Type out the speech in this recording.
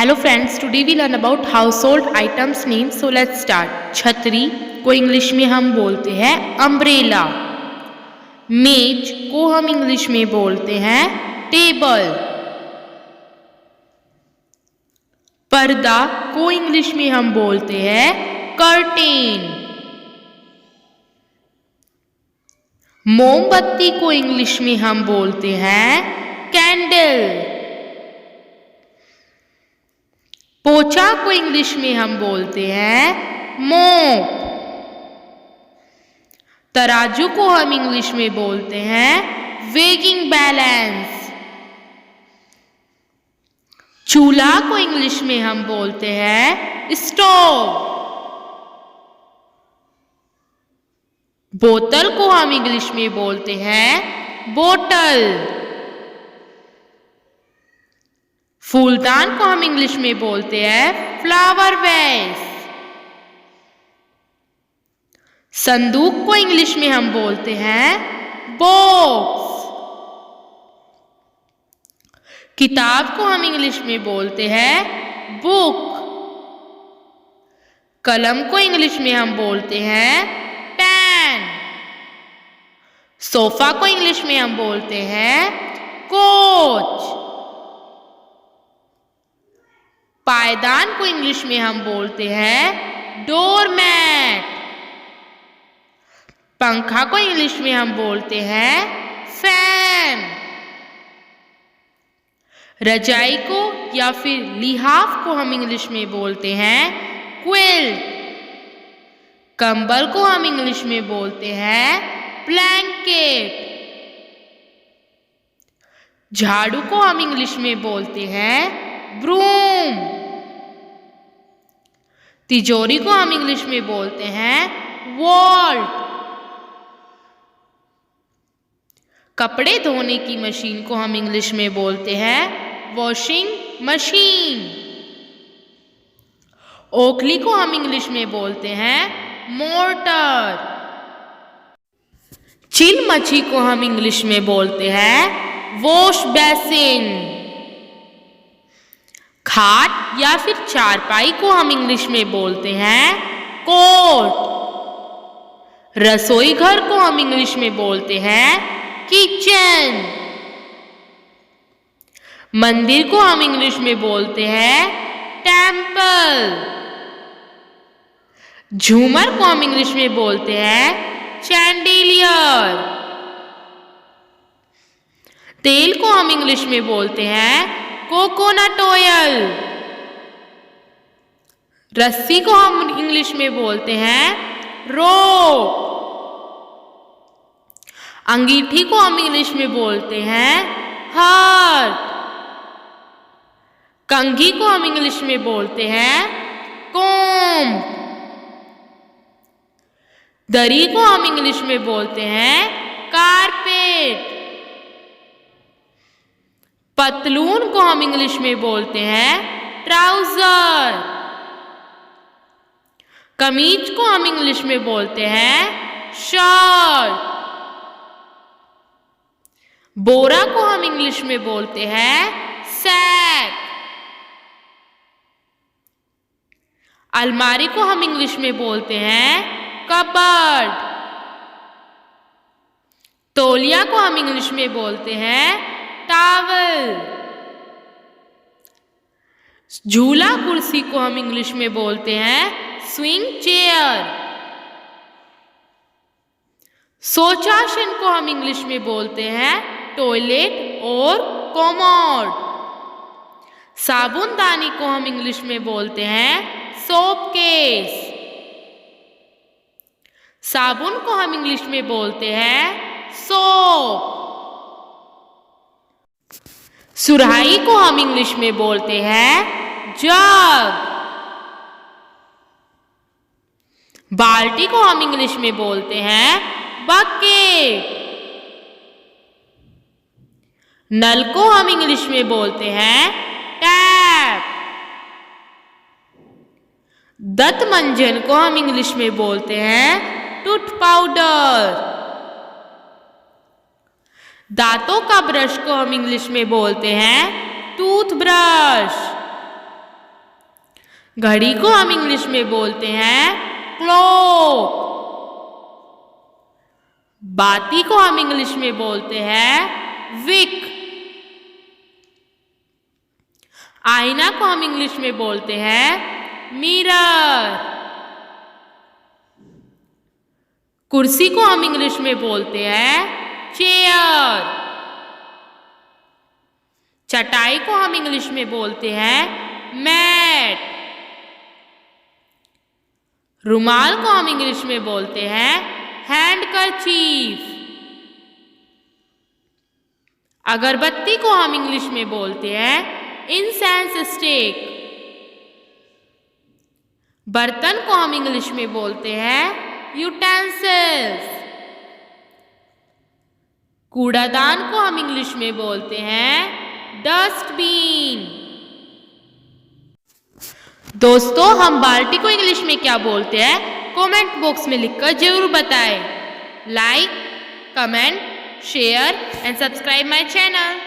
Hello friends, today we learn about household items names. So let's start. छतरी को English में हम बोलते हैं अम्ब्रेला। मेज को हम इंग्लिश में बोलते हैं टेबल। पर्दा को इंग्लिश में हम बोलते हैं कर्टेन। मोमबत्ती को इंग्लिश में हम बोलते हैं कैंडल। पोछा को इंग्लिश में हम बोलते हैं मोप। तराजू को हम इंग्लिश में बोलते हैं वेइंग बैलेंस। चूल्हा को इंग्लिश में हम बोलते हैं स्टोव। बोतल को हम इंग्लिश में बोलते हैं बोतल। फूलदान को हम इंग्लिश में बोलते हैं फ्लावर वेस। संदूक को इंग्लिश में हम बोलते हैं बॉक्स। किताब को हम इंग्लिश में बोलते हैं बुक। कलम को इंग्लिश में हम बोलते हैं पेन। सोफा को इंग्लिश में हम बोलते हैं कोच। पायदान को इंग्लिश में हम बोलते हैं डोरमैट। पंखा को इंग्लिश में हम बोलते हैं फैन। रजाई को या फिर लिहाफ को हम इंग्लिश में बोलते हैं क्विल्ट। कंबल को हम इंग्लिश में बोलते हैं ब्लैंकेट। झाड़ू को हम इंग्लिश में बोलते हैं ब्रूम। तिजोरी को हम इंग्लिश में बोलते हैं वॉल्ट। कपड़े धोने की मशीन को हम इंग्लिश में बोलते हैं वॉशिंग मशीन। ओखली को हम इंग्लिश में बोलते हैं मोर्टर। चिल मच्छी को हम इंग्लिश में बोलते हैं वॉश बेसिन। खाट या फिर चारपाई को हम इंग्लिश में बोलते हैं कोट। रसोई घर को हम इंग्लिश में बोलते हैं किचन। मंदिर को हम इंग्लिश में बोलते हैं टेम्पल। झूमर को हम इंग्लिश में बोलते हैं चैंडिलियर। तेल को हम इंग्लिश में बोलते हैं कोकोनट ऑयल। रस्सी को हम इंग्लिश में बोलते हैं रोप। अंगीठी को हम इंग्लिश में बोलते हैं हार्ट। कंघी को हम इंग्लिश में बोलते हैं कॉम्ब। दरी को हम इंग्लिश में बोलते हैं कारपेट। पतलून को हम इंग्लिश में बोलते हैं ट्राउजर। कमीज को हम इंग्लिश में बोलते हैं शर्ट। बोरा को हम इंग्लिश में बोलते हैं सैक। अलमारी को हम इंग्लिश में बोलते हैं कबर्ड। तौलिया को हम इंग्लिश में बोलते हैं टावल। झूला कुर्सी को हम इंग्लिश में बोलते हैं स्विंग चेयर। शौचासन को हम इंग्लिश में बोलते हैं टॉयलेट और कॉमोड। साबुनदानी को हम इंग्लिश में बोलते हैं सोप केस। साबुन को हम इंग्लिश में बोलते हैं सोप। सुराही को हम इंग्लिश में बोलते हैं जग। बाल्टी को हम इंग्लिश में बोलते हैं बकेट। नल को हम इंग्लिश में बोलते हैं टैप। दंत मंजन को हम इंग्लिश में बोलते हैं टूथ पाउडर। दांतों का ब्रश को हम इंग्लिश में बोलते हैं टूथब्रश। घड़ी को हम इंग्लिश में बोलते हैं क्लॉक। बाती को हम इंग्लिश में बोलते हैं विक। आईना को हम इंग्लिश में बोलते हैं मिरर। कुर्सी को हम इंग्लिश में बोलते हैं चेयर। चटाई को हम इंग्लिश में बोलते हैं मैट। रुमाल को हम इंग्लिश में बोलते हैं हैंडकरचीफ। अगरबत्ती को हम इंग्लिश में बोलते हैं इंसेंस स्टिक। बर्तन को हम इंग्लिश में बोलते हैं यूटेंसिल्स। कूड़ादान को हम इंग्लिश में बोलते हैं डस्टबिन। दोस्तों, हम बाल्टी को इंग्लिश में क्या बोलते हैं कमेंट बॉक्स में लिखकर जरूर बताएं। Like, comment, share and subscribe my channel.